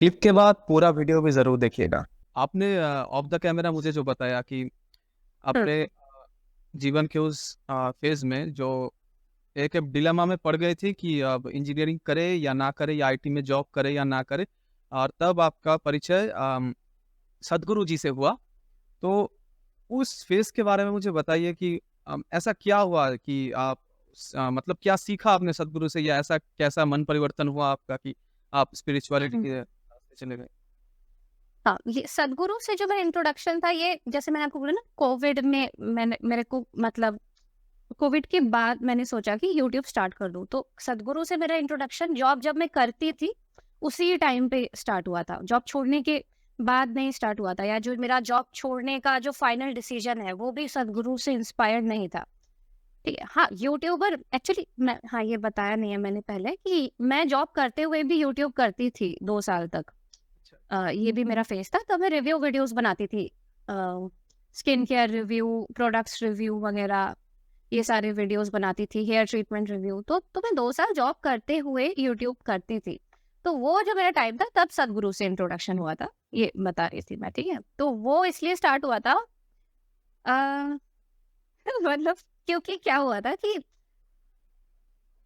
Clip के बाद पूरा वीडियो भी जरूर देखिएगा। आपने ऑफ द कैमरा मुझे जो बताया कि हुँ, अपने जीवन के उस फेज़ में जो एक डिलेमा में पड़ गए थे कि अब इंजीनियरिंग करे या ना करे या आईटी में जॉब करे या ना करे और तब आपका परिचय सद्गुरु जी से हुआ। तो उस फेज़ के बारे में मुझे बताइए कि ऐसा क्या हुआ कि आप मतलब क्या सीखा आपने सद्गुरु से या ऐसा कैसा मन परिवर्तन हुआ आपका कि आप स्पिरिचुअलिटी हुँ। के रास्ते चले गए? हाँ, ये सद्गुरु से जो मेरा इंट्रोडक्शन था, ये जैसे मैंने आपको बोला ना, कोविड में मैंने मेरे को मतलब कोविड के बाद मैंने सोचा कि यूट्यूब स्टार्ट कर दूँ। तो सद्गुरु से मेरा इंट्रोडक्शन जॉब जब मैं करती थी, उसी टाइम पे स्टार्ट हुआ था। जॉब छोड़ने के बाद नहीं स्टार्ट हुआ था, या जो मेरा जॉब छोड़ने का जो फाइनल डिसीजन है, वो भी सद्गुरु से इंस्पायर्ड नहीं था। ठीक है। हाँ, यूट्यूबर एक्चुअली मैं, हाँ, ये बताया नहीं है मैंने पहले कि मैं जॉब करते हुए भी यूट्यूब करती थी 2 साल तक। अच्छा। ये भी मेरा फेज़ था, तब मैं रिव्यू वीडियोज़ बनाती थी। Skin care review, products review वगैरह, ये सारे वीडियोज़ बनाती थी, हेयर ट्रीटमेंट रिव्यू। तो मैं 2 साल जॉब करते हुए यूट्यूब करती थी। तो वो जो मेरा टाइम था, तब सद्गुरु से इंट्रोडक्शन हुआ था, ये बता रही थी मैं, ठीक है? तो वो इसलिए स्टार्ट हुआ था अ, मतलब क्योंकि क्या हुआ था कि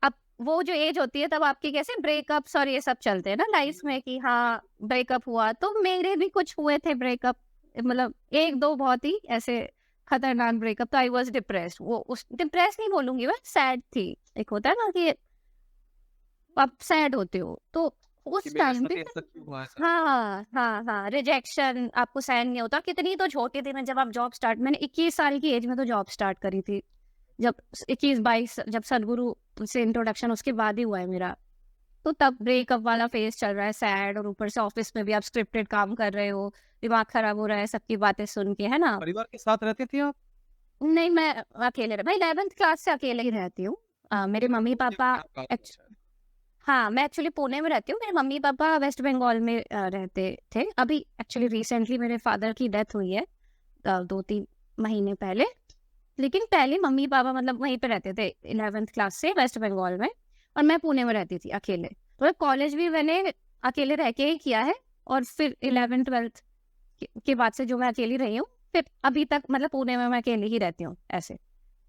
अब वो जो एज होती है, तब आपकी कैसे ब्रेकअप्स और ये सब चलते हैं ना लाइफ में कि हाँ, ब्रेकअप हुआ। तो मेरे भी कुछ हुए थे ब्रेकअप, मतलब 1-2 बहुत ही ऐसे खतरनाक ब्रेकअप। तो आई वाज़ डिप्रेस्ड। वो उस डिप्रेस्ड नहीं बोलूँगी मैं, सैड थी। एक होता है ना कि आप सैड होते हो, तो कि उस मेरे टाइम साथ पे ही ऐसा क्यों हुआ ऐसा? हाँ, हाँ, हाँ, रिजेक्शन आपको सहन नहीं होता। कितनी तो छोटी थी मैं जब आप जॉब स्टार्ट, मैंने 21 साल की एज में तो जॉब स्टार्ट करी थी। जब 21-22 जब सद्गुरु से इंट्रोडक्शन उसके बाद ही हुआ है मेरा। तो तब ब्रेकअप वाला फेज़ चल रहा है, सैड, और ऊपर से ऑफ़िस में भी आप स्क्रिप्टेड काम कर रहे हो, दिमाग खराब हो रहा है सबकी बातें सुन के, है ना? परिवार के साथ रहते थे आप? नहीं, मैं अकेले मैं 11th क्लास से अकेले ही रहती हूँ। मेरे अच्छा, तो मुझे मम्मी-पापा अपने आप कहा था एक्च शायद। हाँ, मैं एक्चुअली पुणे में रहती हूँ। मेरे मम्मी-पापा वेस्ट बंगाल में रहते थे। अभी एक्चुअली रिसेंटली मेरे फादर की डेथ हुई है 2-3 महीने पहले। लेकिन पहले मम्मी-पापा मतलब वहीं पे रहते थे 11th क्लास से वेस्ट बंगाल में, और मैं पुणे में रहती थी अकेले। तो कॉलेज भी मैंने अकेले रह के ही किया है, और फिर 11th-12th के बाद से जो मैं अकेली रही हूँ, फिर अभी तक मतलब पुणे में मैं अकेली ही रहती हूँ ऐसे।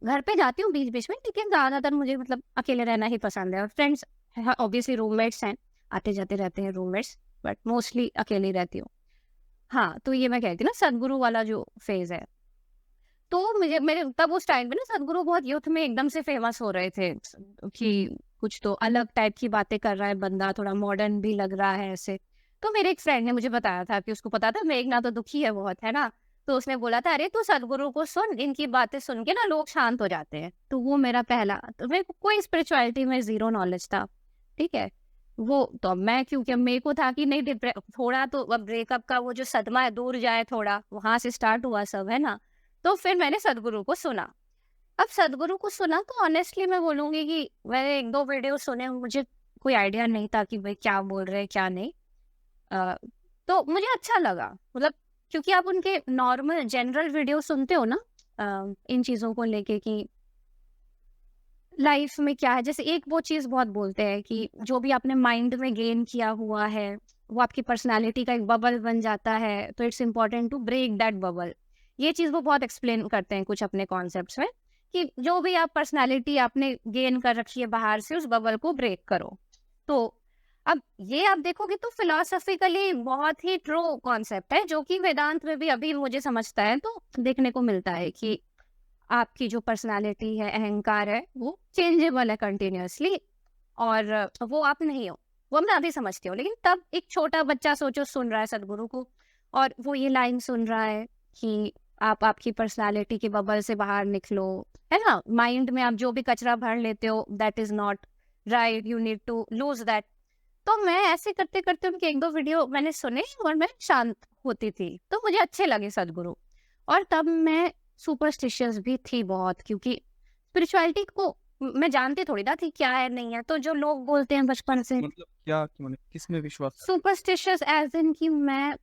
घर पे जाती हूँ बीच-बीच में, लेकिन ज़्यादातर मुझे मतलब अकेले रहना ही पसंद है। और फ्रेंड्स, हाँ, ऑब्वियसली रूममेट्स हैं, आते-जाते रहते हैं रूममेट्स, बट मोस्टली अकेली रहती हूँ। हाँ, तो ये मैं कह रही थी ना, सद्गुरु वाला जो फ़ेज़ है। तो मुझे मेरे तब उस टाइम पे ना सद्गुरु बहुत यूथ में एकदम से फेमस हो रहे थे कि कुछ तो अलग टाइप की बातें कर रहा है बंदा, थोड़ा मॉडर्न भी लग रहा है ऐसे। तो मेरे एक फ्रेंड ने मुझे बताया था कि उसको पता था मेघना तो दुखी है बहुत, है ना? तो उसने बोला था, अरे तू सद्गुरु को सुन, इनकी बातें सुन के ना लोग शांत हो जाते हैं। तो वो मेरा पहला, तो मेरे को कोई स्पिरिचुअलिटी में ज़ीरो नॉलेज था, ठीक है? वो तो अब मैं, क्योंकि अब मेरे को था कि नहीं, डिप्रे थोड़ा तो अब ब्रेकअप का वो जो सदमा है दूर जाए थोड़ा, वहाँ से स्टार्ट हुआ सब, है ना? तो फिर मैंने सद्गुरु को सुना। अब सद्गुरु को सुना तो ऑनेस्टली मैं बोलूँगी कि मैंने 1-2 वीडियो सुने, मुझे कोई आइडिया नहीं था कि भाई क्या बोल रहे हैं, क्या नहीं। अ, तो मुझे अच्छा लगा, मतलब क्योंकि आप उनके नॉर्मल जनरल वीडियो सुनते हो ना, इन चीज़ों को लेके कि लाइफ में क्या है। जैसे एक वो चीज़ बहुत बोलते हैं कि जो भी आपने माइंड में गेन किया हुआ है, वो आपकी पर्सनैलिटी का एक बबल बन जाता है, तो it's important to break that bubble. ये चीज़ वो बहुत एक्सप्लेन करते हैं कुछ अपने कॉन्सेप्ट्स में, कि जो भी आप पर्सनैलिटी आपने गेन कर रखी है बाहर से, उस बबल को ब्रेक करो। तो अब ये आप देखोगे तो फिलॉसफिकली बहुत ही ट्रू कॉन्सेप्ट है, जो कि वेदांत में भी अभी मुझे समझता है तो देखने को मिलता है कि आपकी जो पर्सनालिटी है, अहंकार है, वो चेंजेबल है कंटिन्यूअसली, और वो आप नहीं हो। वो मैं अभी समझती हूँ। लेकिन तब एक छोटा बच्चा सोचो सुन रहा है सद्गुरु को, और वो ये लाइन सुन रहा है कि आप आपकी पर्सनालिटी के बबल से बाहर निकलो, है ना? माइंड में आप जो भी कचरा भर लेते हो, that is not right, you need to lose that. तो मैं ऐसे करते-करते उनके 1-2 वीडियो मैंने सुने, और मैं शांत होती थी। तो मुझे अच्छे लगे सद्गुरु। और तब मैं सुपरस्टिशियस भी थी बहुत, क्योंकि स्पिरिचुअलिटी को मैं जानती थोड़ी ना थी क्या है नहीं है। तो जो लोग बोलते हैं बचपन से, मतलब क्या कि माने किसमें विश्वास करते थे? सुपरस्टिशियस एज़ इन कि मैं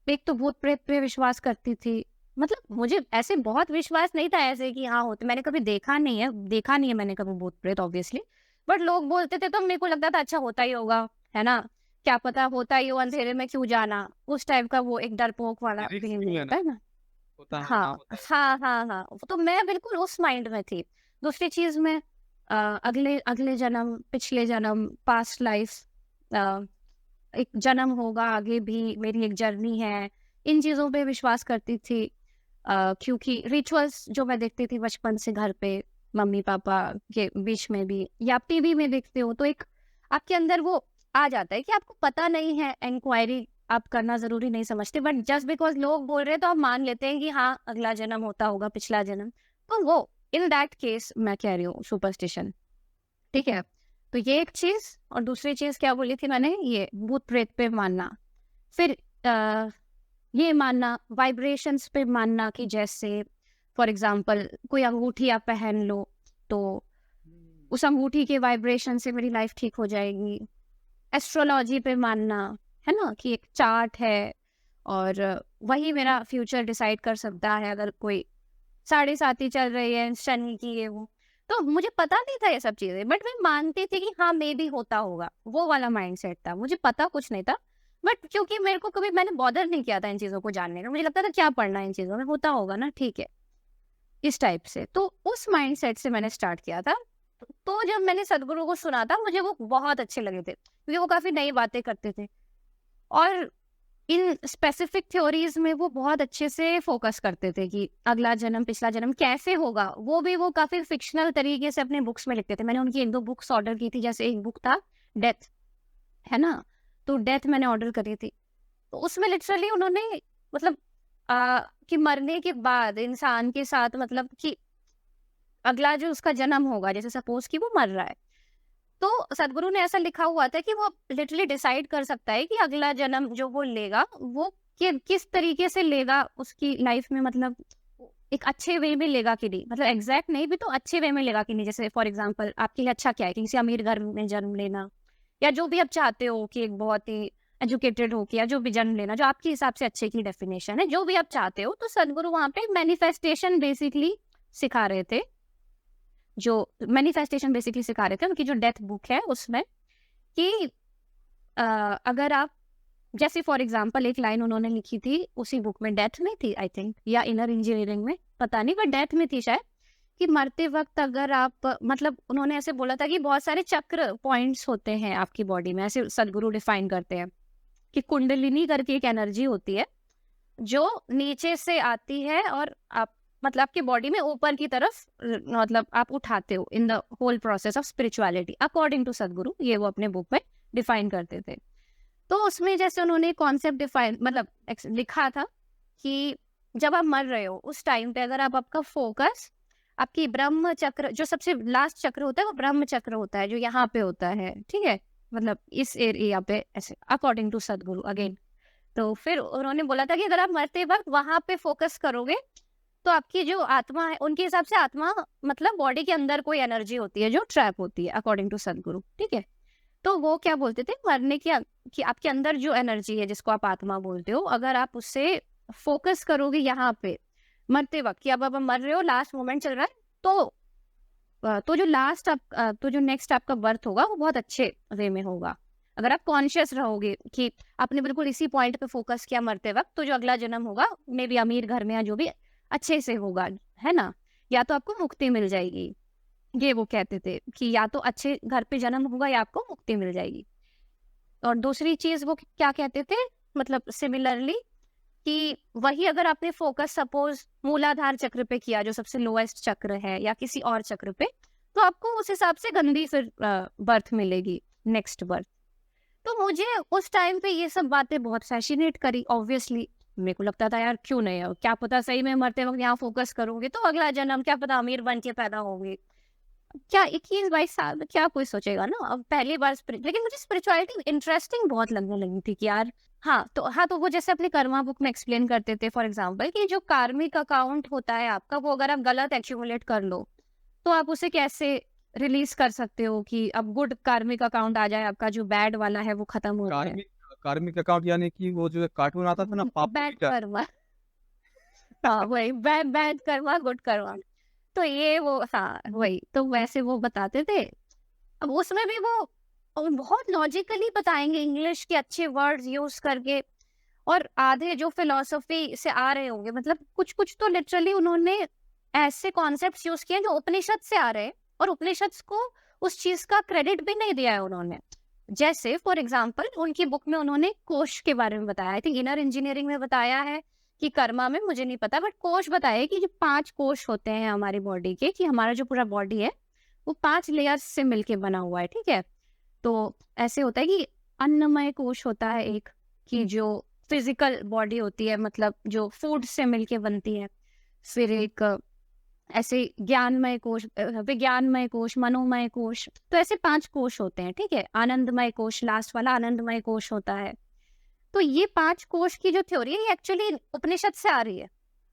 एक तो भूत-प्रेत पे विश्वास करती थी। मतलब मुझे ऐसे बहुत विश्वास नहीं था ऐसे कि हाँ होते, मैंने कभी देखा नहीं है मैंने कभी भूत-प्रेत ऑब्वियसली। बट लोग बोलते थे तो मेरे को लगता था अच्छा होता ही होगा, है ना? क्या पता होता ही हो, अंधेरे में क्यों जाना, उस टाइप का वो एक डरपोक वाला रिस्क क्यों बिहेवियर लेना? होता है ना। होता है, हाँ, हाँ, होता है। हाँ, हाँ, हाँ। तो मैं बिल्कुल उस माइंड में थी। दूसरी चीज़ में अगले अगले जन्म, पिछले जन्म, पास्ट लाइफ, अ, एक जन्म होगा आगे भी, मेरी एक जर्नी है, इन चीज़ों पे विश्वास करती थी। क्योंकि रिचुअल्स जो मैं देखती थी बचपन से घर पे, मम्मी-पापा के बीच में भी, या आप टीवी में देखते हो, तो एक आपके अंदर वो आ जाता है कि आपको पता नहीं है, इंक्वायरी आप करना ज़रूरी नहीं समझते, बट जस्ट बिकॉज़ लोग बोल रहे हैं तो आप मान लेते हैं कि हाँ, अगला जन्म होता होगा, पिछला जन्म। तो वो इन दैट केस मैं कह रही हूँ सुपरस्टिशन, ठीक है? तो ये एक चीज़, और दूसरी चीज़ क्या बोली थी मैंने, ये भूत-प्रेत पे मानना। फिर ये मानना, वाइब्रेशंस पे मानना, कि जैसे फॉर एग्ज़ाम्पल कोई अंगूठी आप पहन लो, तो उस अंगूठी के वाइब्रेशन से मेरी लाइफ ठीक हो जाएगी। एस्ट्रोलॉजी पे मानना, है ना, कि एक चार्ट है और वही मेरा फ्यूचर डिसाइड कर सकता है, अगर कोई साढ़े साती चल रही है शनि की, ये वो। तो मुझे पता नहीं था ये सब चीजें, बट मैं मानती थी कि हाँ मे भी होता होगा, वो वाला माइंडसेट था, मुझे पता कुछ नहीं था। बट क्योंकि मेरे को कभी मैंने बॉदर नहीं किया था इन चीजों को जानने का, मुझे लगता था क्या पढ़ना है इन चीजों में, होता होगा ना, ठीक है, इस टाइप से। तो उस माइंडसेट से मैंने स्टार्ट किया था। तो जब मैंने सदगुरु को सुना था, मुझे वो बहुत अच्छे लगे थे, क्योंकि वो काफी नई बातें करते थे, और इन स्पेसिफिक थ्योरीज में वो बहुत अच्छे से फोकस करते थे कि अगला जन्म, पिछला जन्म कैसे होगा, वो काफी फिक्शनल तरीके से अपने बुक्स में लिखते थे। मैंने उनकी 1-2 बुक्स ऑर्डर की थी, जैसे एक बुक था डेथ, है ना, तो डेथ मैंने ऑर्डर करी थी। तो उसमें लिटरली उन्होंने, मतलब कि मरने के बाद इंसान के साथ, मतलब कि अगला जो उसका जन्म होगा, जैसे सपोज कि वो मर रहा है, तो सदगुरु ने ऐसा लिखा हुआ था कि वो लिटरली डिसाइड कर सकता है कि अगला जन्म जो वो लेगा, वो किस तरीके से लेगा उसकी लाइफ में, मतलब एक अच्छे वे में लेगा कि नहीं, मतलब एग्जैक्ट नहीं भी तो अच्छे वे में लेगा कि नहीं। जैसे फॉर एग्जांपल आपके लिए अच्छा क्या है, कि किसी अमीर घर में जन्म लेना, या जो भी आप चाहते हो कि एक बहुत ही एजुकेटेड हो के, या जो भी जन्म लेना जो आपके हिसाब से अच्छे की डेफिनेशन है, जो भी आप चाहते हो। तो सदगुरु वहां पे मैनिफेस्टेशन बेसिकली सिखा रहे थे, जो मैनिफेस्टेशन बेसिकली सिखा रहे थे उनकी जो डेथ बुक है उसमें, कि अगर आप, जैसे फॉर एग्जांपल एक लाइन उन्होंने लिखी थी उसी बुक में, डेथ में थी आई थिंक, या इनर इंजीनियरिंग में, पता नहीं, बट डेथ में थी शायद, कि मरते वक्त अगर आप, मतलब उन्होंने ऐसे बोला था कि बहुत सारे चक्र पॉइंट्स होते हैं आपकी बॉडी में, ऐसे सदगुरु डिफाइन करते हैं कि कुंडलिनी करके एक एनर्जी होती है जो नीचे से आती है, और आप, मतलब आपकी बॉडी में ऊपर की तरफ, मतलब आप उठाते हो in the whole process of spirituality, according to Sadhguru, ये वो अपने बुक में डिफाइन करते थे। तो उसमें जैसे उन्होंने कॉन्सेप्ट डिफाइन, मतलब लिखा था कि जब आप मर रहे हो उस टाइम पे, अगर आप, आपका फोकस आपकी ब्रह्म चक्र, जो सबसे लास्ट चक्र होता है वो ब्रह्म चक्र होता है, जो यहाँ पे होता है, ठीक है, मतलब इस एरिया पे, ऐसे अकॉर्डिंग टू सदगुरु अगेन। तो फिर उन्होंने बोला था कि अगर आप मरते वक्त वहां पे फोकस करोगे, तो आपकी जो आत्मा है, उनके हिसाब से आत्मा मतलब बॉडी के अंदर कोई एनर्जी होती है जो ट्रैप होती है, अकॉर्डिंग टू सदगुरु, ठीक है। तो वो क्या बोलते थे, मरने की, कि आपके अंदर जो एनर्जी है जिसको आप आत्मा बोलते हो, अगर आप उससे फोकस करोगे यहाँ पे मरते वक्त, कि अब आप मर रहे हो, लास्ट मोमेंट चल रहा है, तो जो लास्ट आप, तो जो नेक्स्ट आपका बर्थ होगा वो बहुत अच्छे वे में होगा। अगर आप कॉन्शियस रहोगे कि आपने बिल्कुल इसी पॉइंट पे फोकस किया मरते वक्त, तो जो अगला जन्म होगा मे बी अमीर घर में, या जो भी अच्छे से होगा, है ना, या तो आपको मुक्ति मिल जाएगी। ये वो कहते थे कि या तो अच्छे घर पे जन्म होगा या आपको मुक्ति मिल जाएगी। और दूसरी चीज वो क्या कहते थे, मतलब सिमिलरली, कि वही अगर आपने फोकस सपोज मूलाधार चक्र पे किया, जो सबसे लोएस्ट चक्र है, या किसी और चक्र पे, तो आपको उस हिसाब से गंदी फिर बर्थ मिलेगी, नेक्स्ट बर्थ। तो मुझे उस टाइम पे ये सब बातें बहुत फैसिनेट करी, ऑब्वियसली मेरे को लगता था यार क्यों नहीं है, क्या पता सही में मरते वक्त यहाँ फोकस करूंगी तो अगला जन्म क्या पता अमीर बन के पैदा होंगे। क्या 21-22 साल में क्या कोई सोचेगा ना। अब पहली बार लेकिन मुझे स्पिरिचुअलिटी इंटरेस्टिंग बहुत लगने लगी थी कि यार हाँ तो वो जैसे अपनी कर्मा बुक में एक्सप्लेन करते थे, फॉर एग्जाम्पल, कि जो कार्मिक अकाउंट होता है आपका, वो अगर आप गलत एक्यूमुलेट कर लो तो आप उसे कैसे रिलीज कर सकते हो कि अब गुड कार्मिक अकाउंट आ जाए, आपका जो बैड वाला है वो खत्म हो जाए। कार्मिक कार्मिक अकाउंट यानी कि वो जो कार्टून आता था ना, पापा बैड पीटर। कर्मा, हाँ वही, bad bad Karma good Karma. तो ये वो, हाँ वही, तो वैसे वो बताते थे। अब उसमें भी वो और बहुत लॉजिकली बताएंगे, इंग्लिश के अच्छे वर्ड्स यूज करके। और आधे जो फिलोसफी से आ रहे होंगे, मतलब कुछ कुछ तो लिटरली उन्होंने ऐसे कॉन्सेप्ट्स यूज किए हैं जो उपनिषद से आ रहे हैं, और उपनिषद को उस चीज का क्रेडिट भी नहीं दिया है उन्होंने। जैसे फॉर एग्जाम्पल उनकी बुक में उन्होंने कोश के बारे में बताया, आई थिंक इनर इंजीनियरिंग में बताया है कि कर्मा में, मुझे नहीं पता, बट कोश बताया कि जो 5 कोश होते हैं हमारी बॉडी के, कि हमारा जो पूरा बॉडी है वो 5 लेयर्स से मिलके बना हुआ है, ठीक है। तो ऐसे होता है कि अन्नमय कोश होता है एक, कि जो फिजिकल बॉडी होती है, मतलब जो फूड से मिलके बनती है। फिर एक ऐसे ज्ञानमय कोश, विज्ञानमय कोश, मनोमय कोश, तो ऐसे 5 कोश होते हैं, ठीक है। आनंदमय कोश, लास्ट वाला आनंदमय कोश होता है। तो ये 5 कोश की जो थ्योरी है ये एक्चुअली उपनिषद से आ रही है,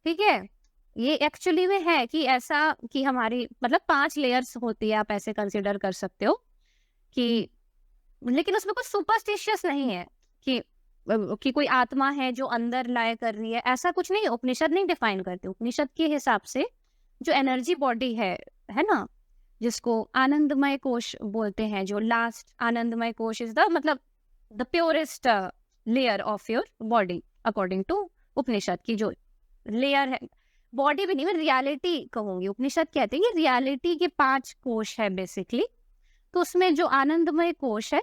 ठीक है। ये एक्चुअली में है कि ऐसा कि हमारी मतलब 5 लेयर्स होती है, आप ऐसे कंसिडर कर सकते हो कि, लेकिन उसमें कुछ सुपरस्टिशियस नहीं है कि कोई आत्मा है जो अंदर लाया कर रही है, ऐसा कुछ नहीं। उपनिषद नहीं डिफाइन करते। उपनिषद के हिसाब से जो एनर्जी बॉडी है ना, जिसको आनंदमय कोश बोलते हैं, जो लास्ट आनंदमय कोश इज द मतलब the purest layer of your body according to Upanishad की जो लेयर है। बॉडी भी नहीं, मैं रियलिटी कहूंगी। उपनिषद कहते हैं कि रियलिटी के 5 कोश है बेसिकली। तो उसमें जो आनंदमय कोश है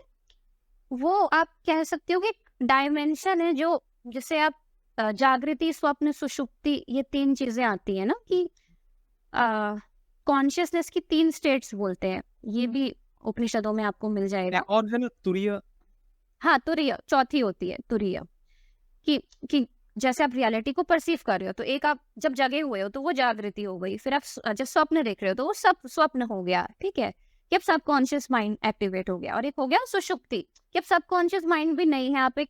वो आप कह सकते हो कि डायमेंशन है, जो जिसे आप जागृति, स्वप्न, सुषुप्ति, ये 3 चीजें आती है ना, कि कॉन्शियसनेस की 3 स्टेट्स बोलते हैं। ये भी उपनिषदों में आपको मिल जाएगा। और है ना तुरीय, हाँ, तुरीय चौथी होती है, तुरीय, कि जैसे आप रियलिटी को परसीव कर रहे हो, तो एक आप जब जगे हुए हो तो वो जागृति हो गई, फिर आप जब स्वप्न देख रहे हो तो वो सब स्वप्न हो गया, ठीक है, कि अब सबकॉन्शियस माइंड एक्टिवेट हो गया। और एक हो गया सुषुप्ति, कि अब सबकॉन्शियस माइंड भी नहीं है, आप एक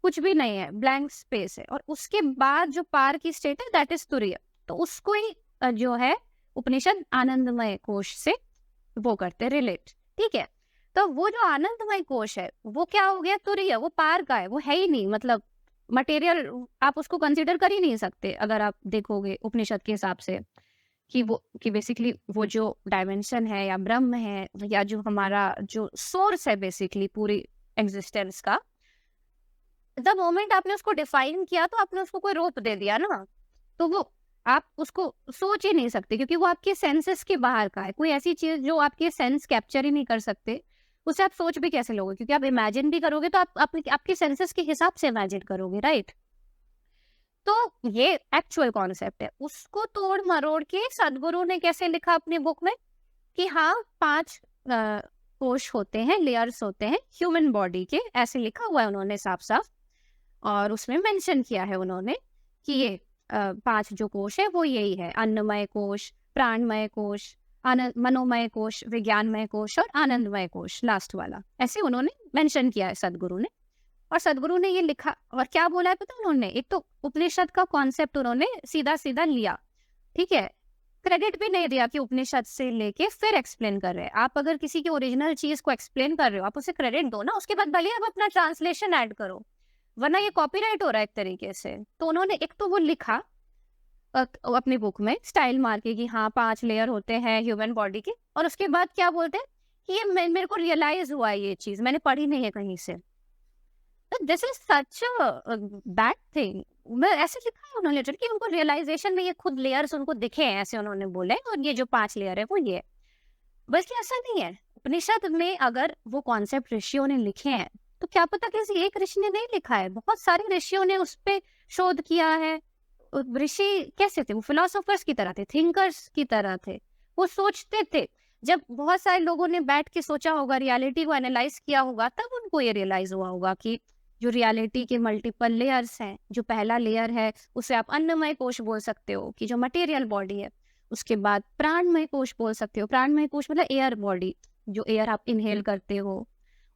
कुछ भी नहीं है, ब्लैंक स्पेस है। और उसके बाद जो पार की स्टेट है दैट इज तुरीय। तो उसको ही जो है उपनिषद आनंदमय कोश से वो करते रिलेट, ठीक है। तो वो जो आनंदमय कोश है वो क्या हो गया, तुरीय, वो पार का है, वो है ही नहीं, मतलब मटेरियल आप उसको कंसिडर कर ही नहीं सकते अगर आप देखोगे उपनिषद के हिसाब से, कि बेसिकली वो जो डायमेंशन है या ब्रह्म है या जो हमारा जो सोर्स है बेसिकली पूरी एग्जिस्टेंस का, द मोमेंट आपने उसको डिफाइन किया तो आपने उसको कोई रोप दे दिया ना, तो वो आप उसको सोच ही नहीं सकते, क्योंकि वो आपके सेंसेस के बाहर का है। कोई ऐसी चीज जो आपके सेंस कैप्चर ही नहीं कर सकते, उसे आप सोच भी कैसे लोगे, क्योंकि आप इमेजिन भी करोगे तो आप आपके सेंसेस के हिसाब से इमेजिन करोगे, राइट। तो ये एक्चुअल कॉन्सेप्ट है। उसको तोड़ मरोड़ के सदगुरु ने कैसे लिखा अपनी बुक में कि हाँ 5 कोश होते हैं, लेयर्स होते हैं ह्यूमन बॉडी के, ऐसे लिखा हुआ है उन्होंने साफ साफ। और उसमें मेंशन किया है उन्होंने कि ये 5 जो कोश है वो यही है, अन्नमय कोश, प्राणमय कोश, मनोमय कोश, विज्ञानमय कोश और आनंदमय कोश लास्ट वाला, ऐसे उन्होंने मेंशन किया है सदगुरु ने। और सदगुरु ने ये लिखा और क्या बोला है पता है उन्होंने, एक तो उपनिषद का कॉन्सेप्ट उन्होंने सीधा सीधा लिया, ठीक है, क्रेडिट भी नहीं दिया कि उपनिषद से लेके फिर एक्सप्लेन कर रहे हैं। आप अगर किसी की ओरिजिनल चीज को एक्सप्लेन कर रहे हो आप उसे क्रेडिट दो ना, उसके बाद भले आप अपना ट्रांसलेशन ऐड करो, वरना ये कॉपीराइट हो रहा है एक तरीके से। तो उन्होंने एक तो वो लिखा अपनी बुक में स्टाइल मार के कि हाँ 5 लेयर होते हैं ह्यूमन बॉडी के, और उसके बाद क्या बोलते हैं कि ये मेरे को रियलाइज हुआ है, ये चीज मैंने पढ़ी नहीं है कहीं से। This is such bad thing. मैं ऐसे लिखा है उन्होंने कि उनको रियलाइजेशन में ये खुद लेयर्स उनको दिखे हैं, ऐसे उन्होंने बोले, और ये जो 5 लेयर है वो ये, बल्कि ऐसा नहीं है। उपनिषद में अगर वो कॉन्सेप्ट ऋषियों ने लिखे हैं तो क्या पता किसी एक ऋषि ने नहीं लिखा है, बहुत सारे ऋषियों ने उस पर शोध किया है। ऋषि कैसे थे, वो फिलोसोफर्स की तरह थे, थिंकर्स की तरह थे, वो सोचते थे। जब बहुत सारे लोगों ने बैठ के सोचा होगा, रियलिटी को एनालाइज किया होगा, तब उनको ये रियलाइज हुआ होगा कि जो रियलिटी के मल्टीपल लेयर्स हैं, जो पहला लेयर है उसे आप अन्नमय कोश बोल सकते हो कि जो मटेरियल बॉडी है, उसके बाद प्राणमय कोश बोल सकते हो, प्राणमय कोश मतलब एयर बॉडी, जो एयर आप इनहेल करते हो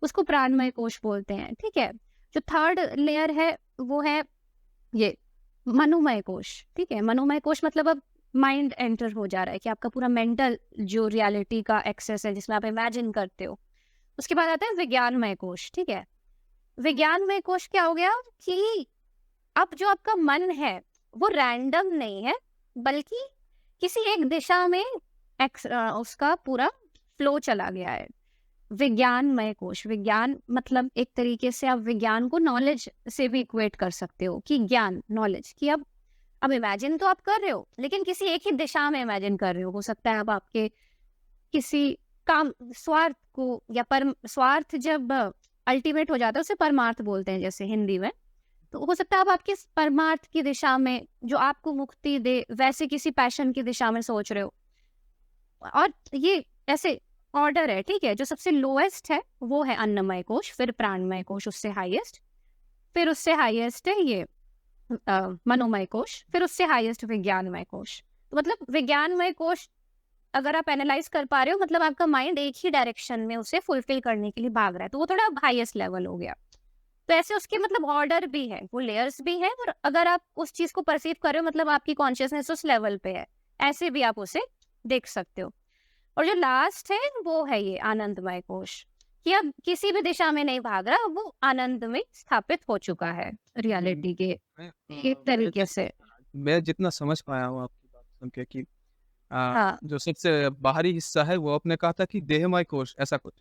उसको प्राणमय कोश बोलते हैं, ठीक है। जो 3rd लेयर है वो है ये मनोमय कोश, ठीक है। मनोमय कोश मतलब अब माइंड एंटर हो जा रहा है कि आपका पूरा मेंटल जो रियलिटी का एक्सेस है जिसमें आप इमेजिन करते हो। उसके बाद आता है विज्ञानमय कोश, ठीक है। विज्ञानमय कोश क्या हो गया कि अब जो आपका मन है वो रैंडम नहीं है, बल्कि किसी एक दिशा में उसका पूरा फ्लो चला गया है। विज्ञानमय कोश, विज्ञान मतलब एक तरीके से आप विज्ञान को नॉलेज से भी इक्वेट कर सकते हो कि ज्ञान, नॉलेज, कि अब इमेजिन तो आप कर रहे हो लेकिन किसी एक ही दिशा में इमेजिन कर रहे हो सकता है अब आपके किसी काम स्वार्थ को या स्वार्थ जब अल्टीमेट हो जाता है उसे परमार्थ बोलते हैं जैसे हिंदी में, तो हो सकता है अब आपके परमार्थ की दिशा में जो आपको मुक्ति दे वैसे किसी पैशन की दिशा में सोच रहे हो। और ये ऐसे ऑर्डर है, ठीक है। जो सबसे लोएस्ट है वो है अन्नमय कोश, फिर प्राणमय कोश उससे हाईएस्ट, फिर उससे हाईएस्ट है ये मनोमय कोश, फिर उससे हाईएस्ट विज्ञानमय कोश। तो मतलब विज्ञानमय कोश अगर आप एनालाइज कर पा रहे हो मतलब आपका माइंड एक ही डायरेक्शन में उसे फुलफिल करने के लिए भाग रहा है, तो वो थोड़ा हाईएस्ट लेवल हो गया। तो ऐसे उसके मतलब ऑर्डर भी है, वो लेयर्स भी है, और अगर आप उस चीज को परसीव कर रहे हो मतलब आपकी कॉन्शियसनेस उस लेवल पे है, ऐसे भी आप उसे देख सकते हो। और जो लास्ट है वो है ये आनंदमय कोश, कि अब किसी भी दिशा में नहीं भाग रहा, वो आनंद में स्थापित हो चुका है रियलिटी के एक तरीके से। मैं जितना समझ पाया हूँ आपकी बात सुन के कि हाँ जो सबसे बाहरी हिस्सा है वो आपने कहा था कि देहमय कोश, ऐसा कुछ।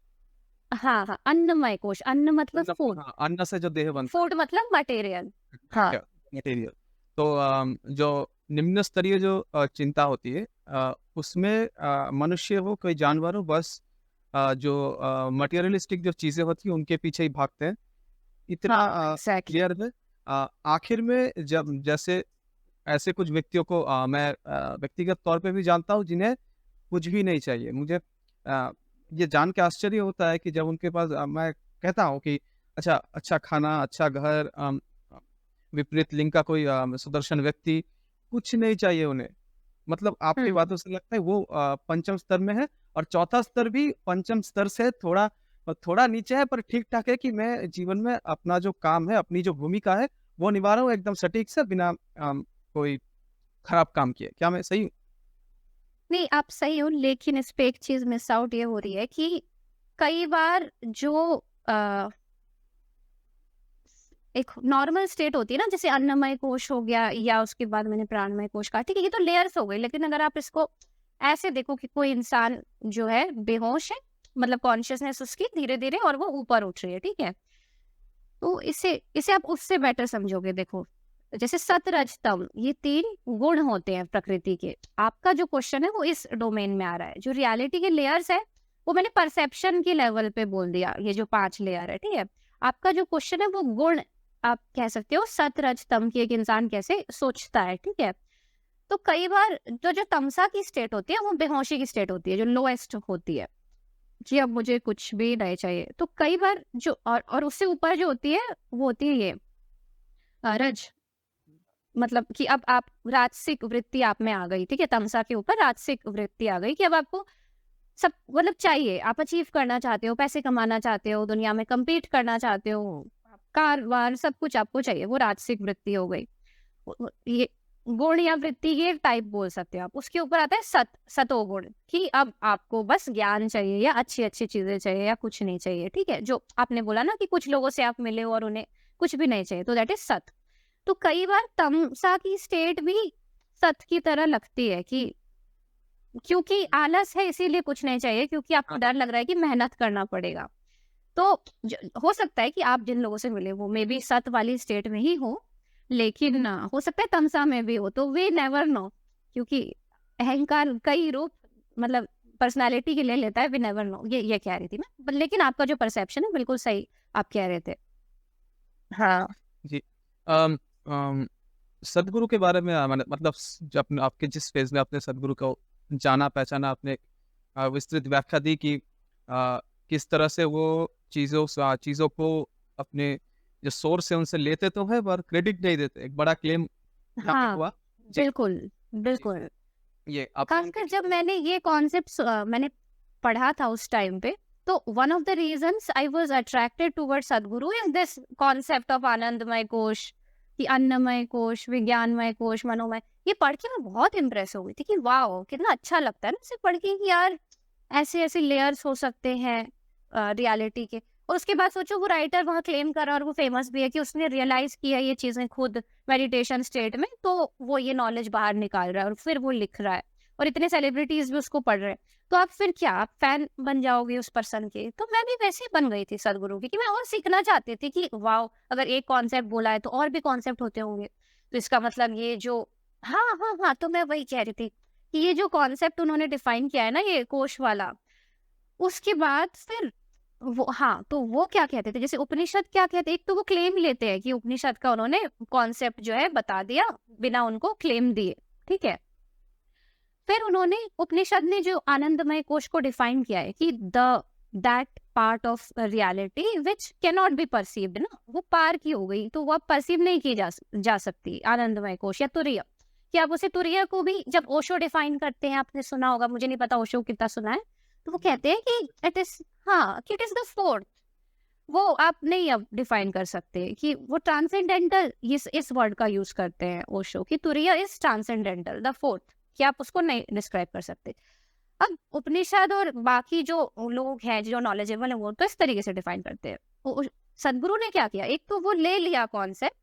हाँ हाँ, अन्नमय कोश, अन्न मतलब फूड, हाँ, अन्न से जो देह बनता फूड मतलब मटेरियल। हाँ है, मटेरियल। तो जो निम्न स्तरीय जो चिंता होती है उसमें मनुष्य हो कोई जानवर हो, बस जो मटेरियलिस्टिक जो चीजें होती है उनके पीछे ही भागते हैं। इतना हाँ एग्जैक्टली। क्लियर है। आखिर में जब जैसे ऐसे कुछ व्यक्तियों को मैं व्यक्तिगत तौर पे भी जानता हूँ जिन्हें कुछ भी नहीं चाहिए। मुझे ये जान के आश्चर्य होता है कि जब उनके पास मैं कहता हूँ कि अच्छा खाना, अच्छा घर, विपरीत लिंग का कोई सुदर्शन व्यक्ति, कुछ नहीं चाहिए उन्हें। मतलब आपकी बातों से लगता है वो पंचम स्तर में है, और चौथा स्तर भी पंचम स्तर से थोड़ा नीचे है, पर ठीक ठाक है कि मैं जीवन में अपना जो काम है, अपनी जो भूमिका है वो निभा रहा हूँ एकदम सटीक से, बिना कोई खराब काम किए। क्या मैं सही हूँ? नहीं आप सही हो, लेकिन इस पे एक चीज मिस आउट ये हो रही है कि कई बार जो एक नॉर्मल स्टेट होती है ना, जैसे अन्नमय कोश हो गया या उसके बाद मैंने प्राणमय कोश कहा, ठीक है, ये तो लेयर्स हो गई। लेकिन अगर आप इसको ऐसे देखो कि कोई इंसान जो है बेहोश है, मतलब कॉन्शियसनेस उसकी धीरे धीरे और वो ऊपर उठ रही है, ठीक है, तो इसे इसे आप उससे बेटर समझोगे। देखो जैसे सत रज तम, ये 3 गुण होते हैं प्रकृति के। आपका जो क्वेश्चन है वो इस डोमेन में आ रहा है। जो रियलिटी के लेयर्स है वो मैंने परसेप्शन के लेवल पे बोल दिया, ये जो 5 लेयर है, ठीक है। आपका जो क्वेश्चन है वो गुण आप कह सकते हो, सत रज तम की एक इंसान कैसे सोचता है, ठीक है। तो कई बार जो तमसा की स्टेट होती है वो बेहोशी की स्टेट होती है, जो लोएस्ट होती है कि अब मुझे कुछ भी नहीं चाहिए। तो कई बार जो और उससे ऊपर जो होती है वो होती है ये रज, मतलब कि अब आप राजसिक वृत्ति आप में आ गई, ठीक है। तमसा के ऊपर राजसिक वृत्ति आ गई कि अब आपको सब मतलब चाहिए, आप अचीव करना चाहते हो, पैसे कमाना चाहते हो, दुनिया में compete करना चाहते हो, कार वार सब कुछ आपको चाहिए, वो राजसिक वृत्ति हो गई। ये गुण या वृत्ति ये टाइप बोल सकते हो आप। उसके ऊपर आता है सतोगुण, कि अब आपको बस ज्ञान चाहिए या अच्छी अच्छी चीजें चाहिए या कुछ नहीं चाहिए, ठीक है। जो आपने बोला ना कि कुछ लोगों से आप मिले हो और उन्हें कुछ भी नहीं चाहिए, तो दैट इज सत। तो कई बार तमसा की स्टेट भी सत की तरह लगती है कि क्योंकि आलस है इसीलिए कुछ नहीं चाहिए, क्योंकि आपको डर लग रहा है कि मेहनत करना पड़ेगा। तो हो सकता है कि आप जिन लोगों से मिले वो मे बी सत वाली स्टेट में ही हो, लेकिन हो सकता है तमसा में भी हो, तो वे नेवर नो, क्योंकि अहंकार कई रूप मतलब पर्सनालिटी के लिए लेता है, वी नेवर नो। ये कह रही थी मैं, लेकिन आपका जो परसेप्शन है बिल्कुल सही आप कह रहे थे। हाँ जी। सदगुरु के बारे में मतलब जब आपके जिस फेज में आपने सदगुरु को जाना पहचाना, आपने विस्तृत व्याख्या दी कि किस तरह से वो चीज़ों को अपने जो सोर्स है उनसे लेते तो है पर क्रेडिट नहीं देते। एक बड़ा क्लेम यहाँ पे हाँ हुआ। जी, बिल्कुल बिल्कुल। ये आप खासकर जब मैंने ये कॉन्सेप्ट मैंने पढ़ा था उस टाइम पे, तो one of the reasons I was attracted toward सदगुरु इज दिस कॉन्सेप्ट ऑफ आनंदमय कोश, कि अन्नमय कोश, विज्ञानमय कोश, मनोमय। ये पढ़ के मैं बहुत इम्प्रेस हो गई थी कि वाह कितना अच्छा लगता है ना इसे पढ़ के, कि यार ऐसे ऐसे लेयर्स हो सकते हैं रियलिटी के। और उसके बाद सोचो वो राइटर वहाँ क्लेम कर रहा है और वो फेमस भी है कि उसने रियलाइज किया ये चीजें खुद मेडिटेशन स्टेट में, तो वो ये नॉलेज बाहर निकाल रहा है और फिर वो लिख रहा है। और इतने सेलिब्रिटीज भी उसको पढ़ रहे हैं, तो आप फिर क्या आप फैन बन जाओगे उस पर्सन के? तो मैं भी वैसे ही बन गई थी सदगुरु की, कि मैं और सीखना चाहती थी कि वाओ, अगर एक कॉन्सेप्ट बोला है तो और भी कॉन्सेप्ट होते होंगे। तो इसका मतलब ये जो, हाँ हाँ हाँ, तो मैं वही कह रही थी कि ये जो कॉन्सेप्ट उन्होंने डिफाइन किया है ना, ये कोश वाला, उसके बाद फिर वो, हाँ, तो वो क्या कहते थे, जैसे उपनिषद क्या कहते हैं, एक तो वो क्लेम लेते हैं कि उपनिषद का उन्होंने कॉन्सेप्ट जो है बता दिया बिना उनको क्लेम दिए, ठीक है। फिर उन्होंने उपनिषद ने जो आनंदमय कोश को डिफाइन किया है कि that part of reality which can not be perceived ना, वो पार की हो गई, तो वो अब परसीव नहीं की जा सकती, आनंदमय कोश या तुरीय, कि आप उसे तुरीय को भी जब ओशो डिफाइन करते हैं, आपने सुना होगा, मुझे नहीं पता ओशो कितना सुना है, तो वो कहते हैं कि इट इज, हाँ, कि इट इज द फोर्थ, वो आप नहीं अब डिफाइन कर सकते कि वो ट्रांसेंडेंटल, इस वर्ड का यूज करते हैं ओशो, कि तुरीय इज ट्रांसेंडेंटल, द फोर्थ, कि आप उसको नहीं डिस्क्राइब कर सकते। अब उपनिषद और बाकी जो लोग हैं जो नॉलेजेबल है वो तो इस तरीके से डिफाइन करते हैं। सदगुरु ने क्या किया, एक तो वो ले लिया कॉन्सेप्ट,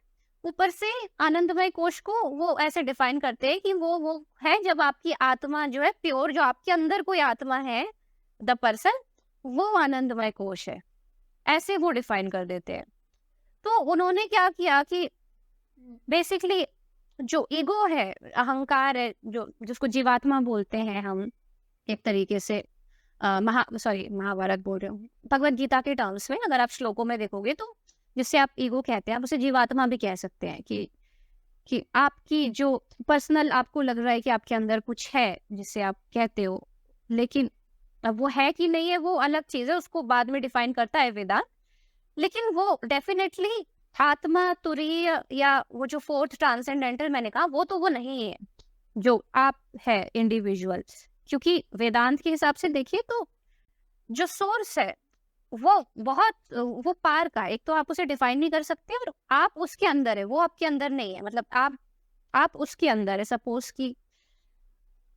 ऊपर से आनंदमय कोश को वो ऐसे डिफाइन करते हैं कि वो है जब आपकी आत्मा जो है प्योर, जो आपके अंदर कोई आत्मा है, द पर्सन, वो आनंदमय कोश है, ऐसे वो डिफाइन कर देते हैं। तो उन्होंने क्या किया कि बेसिकली जो ईगो है, अहंकार है, जो जिसको जीवात्मा बोलते हैं हम एक तरीके से, महाभारत बोल रहे हूँ, भगवत गीता के टर्म्स में अगर आप श्लोकों में देखोगे तो जिससे आप ईगो कहते हैं, आप उसे जीवात्मा भी कह सकते हैं, कि आपकी जो पर्सनल आपको लग रहा है कि आपके अंदर कुछ है जिससे आप कहते हो, लेकिन अब वो है कि नहीं है वो अलग चीज है, उसको बाद में डिफाइन करता है वेदांत, लेकिन वो डेफिनेटली आत्मा, तुरीय या वो जो फोर्थ ट्रांसेंडेंटल मैंने कहा, वो तो वो नहीं है जो आप है इंडिविजुअल, क्योंकि वेदांत के हिसाब से देखिए तो जो सोर्स है वो बहुत, वो पार का, एक तो आप उसे डिफाइन नहीं कर सकते और आप उसके अंदर है, वो आपके अंदर नहीं है, मतलब आप उसके अंदर है। सपोज कि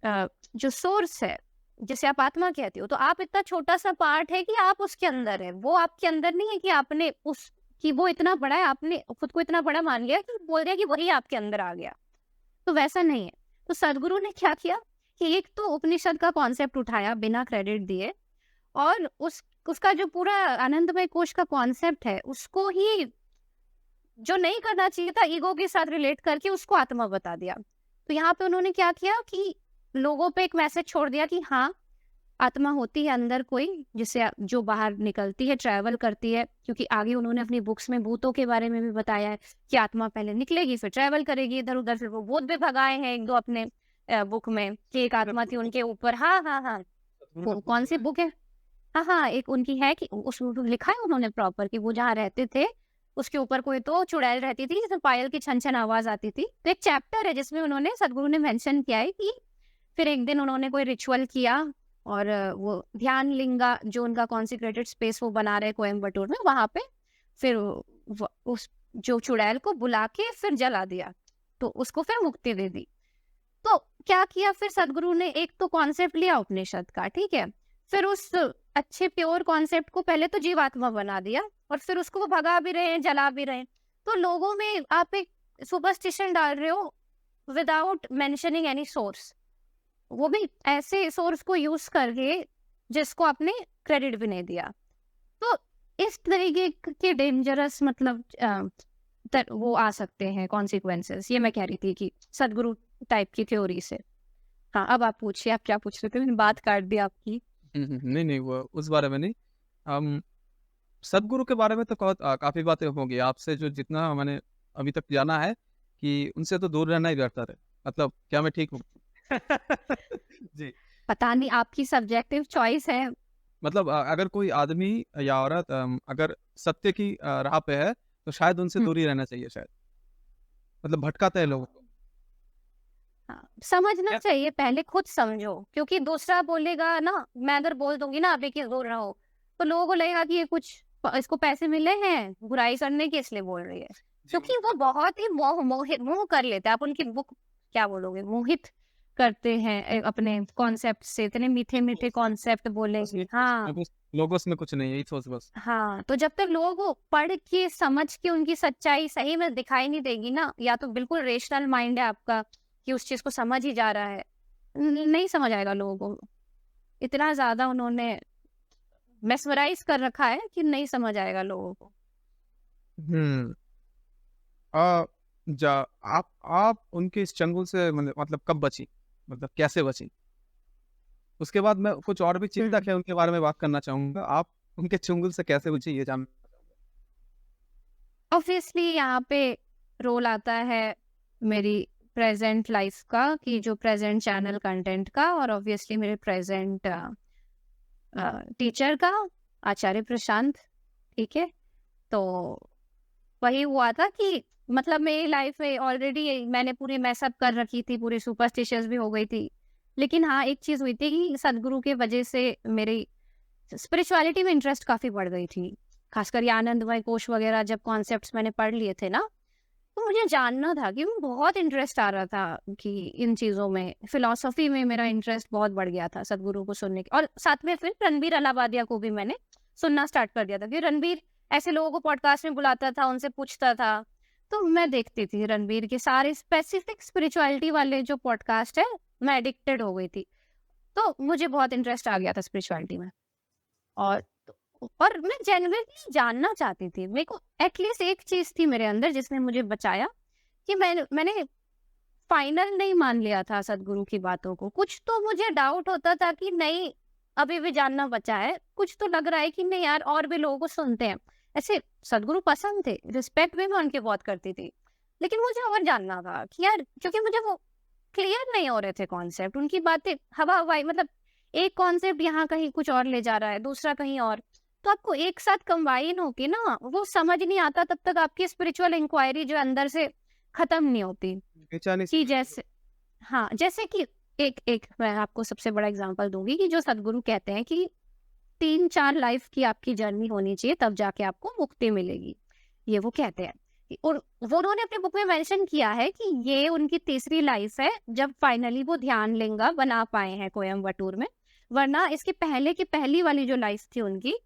जो सोर्स है जिसे आप आत्मा कहते हो, तो आप इतना छोटा सा पार्ट है कि आप उसके अंदर है, वो आपके अंदर नहीं है कि आपने उस, कि वो इतना बड़ा है, आपने खुद को इतना बड़ा मान लिया कि बोल दिया कि वही आपके अंदर आ गया, तो वैसा नहीं है। तो सदगुरु ने क्या किया कि एक तो उपनिषद का कॉन्सेप्ट उठाया बिना क्रेडिट दिए, और उसका जो पूरा आनंदमय कोश का कॉन्सेप्ट है उसको ही, जो नहीं करना चाहिए था, ईगो के साथ रिलेट करके उसको आत्मा बता दिया। तो यहाँ पे उन्होंने क्या किया कि लोगों पे एक मैसेज छोड़ दिया कि हाँ, आत्मा होती है अंदर कोई, जिससे जो बाहर निकलती है, ट्रैवल करती है, क्योंकि आगे उन्होंने अपनी बुक्स में भूतों के बारे में भी बताया है कि आत्मा पहले निकलेगी फिर ट्रैवल करेगी इधर उधर, फिर वो भूत भी भगाए हैं एक दो अपने बुक में, कि एक आत्मा थी उनके ऊपर, हाँ हाँ हाँ, कौन सी बुक है, हाँ हाँ, एक उनकी है कि उसमें लिखा है उन्होंने प्रॉपर कि वो जहाँ रहते थे उसके ऊपर कोई तो चुड़ैल रहती थी जिसमें पायल की छन छन आवाज आती थी। तो एक चैप्टर है जिसमें उन्होंने, सदगुरु ने मेंशन किया है कि फिर एक दिन उन्होंने कोई रिचुअल किया और वो ध्यान लिंगा जो उनका कॉन्सिक्रेटेड स्पेस वो बना रहे कोयम्बटूर में, वहां पे फिर उस जो चुड़ैल को बुला के फिर जला दिया, तो उसको फिर मुक्ति दे दी। तो क्या किया फिर सदगुरु ने, एक तो कॉन्सेप्ट लिया उपनिषद का, ठीक है, फिर उस अच्छे प्योर कॉन्सेप्ट को पहले तो जीवात्मा बना दिया और फिर उसको वो भगा भी रहे हैं, जला भी रहे हैं। तो लोगों में आप एक सुपरस्टिशन डाल रहे हो विदाउट मेंशनिंग एनी सोर्स, वो भी ऐसे सोर्स को यूज करके जिसको आपने क्रेडिट भी नहीं दिया। तो इस तरीके के डेंजरस मतलब वो आ सकते हैं कॉन्सिक्वेंसेस, ये मैं कह रही थी कि सदगुरु टाइप की थ्योरी से। हाँ, अब आप पूछिए, आप क्या पूछ रहे थे, मैंने बात काट दी आपकी। नहीं वो उस बारे में नहीं, हम सदगुरु के बारे में तो काफी बातें होंगी आपसे, जो जितना मैंने अभी तक जाना है कि उनसे तो दूर रहना ही बेहतर है। मतलब क्या मैं ठीक हूँ? जी, पता नहीं, आपकी सब्जेक्टिव चॉइस है। मतलब अगर कोई आदमी या औरत अगर सत्य की राह पे है तो शायद उनसे दूर ही रहना चाहिए, शायद, मतलब भटकाता है लोगों को। हाँ, समझना चाहिए, पहले खुद समझो, क्योंकि दूसरा बोलेगा ना, मैं अगर बोल दूंगी ना अभी कि दूर रहो, तो लोगों को लगेगा कि ये कुछ इसको पैसे मिले हैं बुराई करने के इसलिए बोल रही है, क्योंकि वो बहुत ही मोह कर लेते हैं। आप उनकी बुक क्या बोलोगे, मोहित करते हैं अपने कॉन्सेप्ट से, इतने मीठे मीठे कॉन्सेप्ट बोलेंगे। हाँ लोगोस में कुछ नहीं है, सोच बस। हाँ, तो जब तक लोगों को पढ़ के समझ के उनकी सच्चाई सही में दिखाई नहीं देगी ना, या तो बिल्कुल रेशनल माइंड है आपका कि उस चीज को समझ ही जा रहा है, नहीं समझ आएगा लोगों को। इतना ज़्यादा उन्होंने मेस्मराइज़ कर रखा है कि नहीं समझ आएगा लोगों को। हुँ। अ, जा आप उनके इस चंगुल से मतलब कब बची? मतलब कैसे बची? उसके बाद मैं कुछ और भी चिंतक है उनके बारे में बात करना चाहूँगा। आप उनके चुंगल से कैसे बची ये जानना ऑब्वियसली यहाँ पे रोल आता है मेरी प्रेज़ेंट लाइफ़ का, कि जो प्रेज़ेंट चैनल कंटेंट का, और ऑब्वियसली मेरे प्रेज़ेंट टीचर का, आचार्य प्रशांत, ठीक है? तो वही हुआ था कि मतलब मेरी लाइफ में ऑलरेडी मैंने पूरी मैस अप कर रखी थी, पूरी सुपरस्टिशियस भी हो गई थी। लेकिन हाँ, एक चीज़ हुई थी कि सद्गुरु के वजह से मेरी स्पिरिचुअलिटी में इंटरेस्ट काफ़ी बढ़ गई थी। खासकर ये आनंदमय कोश वगैरह जब कॉन्सेप्ट्स मैंने पढ़ लिए थे ना, तो मुझे जानना था कि बहुत इंटरेस्ट आ रहा था कि इन चीज़ों में, फिलॉसफी में मेरा इंटरेस्ट बहुत बढ़ गया था सद्गुरु को सुनने के, और साथ में फिर रणबीर अलाहाबादिया को भी मैंने सुनना स्टार्ट कर दिया था, क्योंकि रणबीर ऐसे लोगों को पॉडकास्ट में बुलाता था, उनसे पूछता था, तो मैं देखती थी रणबीर के सारे स्पेसिफिक स्पिरिचुअलिटी वाले जो पॉडकास्ट है, मैं एडिक्टेड हो गई थी। तो मुझे बहुत इंटरेस्ट आ गया था स्पिरिचुअलिटी में, और और मैं जेन्युइनली जानना चाहती थी। मेरे को एटलीस्ट एक चीज़ थी मेरे अंदर जिसने मुझे बचाया, कि मैंने फाइनल नहीं मान लिया था सद्गुरु की बातों को। कुछ तो मुझे डाउट होता था कि नहीं, अभी भी जानना बचा है। कुछ तो लग रहा है कि नहीं यार, और भी लोगों को सुनते हैं। ऐसे सद्गुरु पसंद थे, रिस्पेक्ट भी मैं उनकी बहुत करती थी। लेकिन मुझे और जानना था कि यार, क्योंकि मुझे वो क्लियर नहीं हो रहे थे कॉन्सेप्ट। उनकी बातें हवा-हवाई, मतलब एक कॉन्सेप्ट यहाँ कहीं कुछ और ले जा रहा है, दूसरा कहीं और। तो आपको एक साथ कंबाइन होके ना वो समझ नहीं आता, तब तक आपकी स्पिरिचुअल इंक्वायरी जो अंदर से खत्म नहीं होती। बेचैनी कि सी जैसे हाँ, जैसे कि एक एक मैं आपको सबसे बड़ा एग्जांपल दूंगी, कि जो सद्गुरु कहते हैं कि 3-4 लाइफ की आपकी जर्नी होनी चाहिए, तब जाके आपको मुक्ति मिलेगी। ये वो कहते हैं। और वो उन्होंने अपने बुक में मेंशन किया है कि ये उनकी तीसरी लाइफ है, जब फाइनली वो ध्यान लिंगा बना पाए हैं कोयम्बटूर में। वरना इसके पहले की पहली वाली जो लाइफ थी उनकी,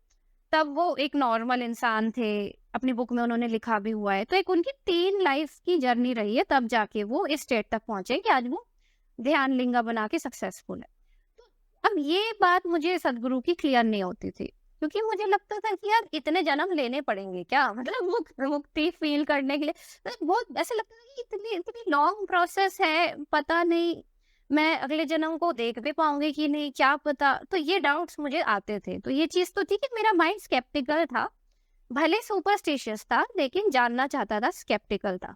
तब वो एक नॉर्मल इंसान थे। अपनी बुक में उन्होंने लिखा भी हुआ है। तो एक उनकी 3 लाइफ की जर्नी रही है, तब जाके वो इस स्टेट तक पहुंचे कि आज वो ध्यान लिंगा बना के सक्सेसफुल है। तो अब ये बात मुझे सद्गुरु की क्लियर नहीं होती थी, क्योंकि मुझे लगता था कि यार इतने जन्म लेने पड़ेंगे क्या, मतलब मुक्ति फील करने के लिए। तो बहुत ऐसे लगता था कि इतनी इतनी लॉन्ग प्रोसेस है, पता नहीं मैं अगले जन्म को देख भी पाऊंगी कि नहीं, क्या पता। तो ये डाउट्स मुझे आते थे। तो ये चीज तो थी कि मेरा माइंड स्केप्टिकल था, भले सुपरस्टिशियस था, लेकिन जानना चाहता था, स्केप्टिकल था।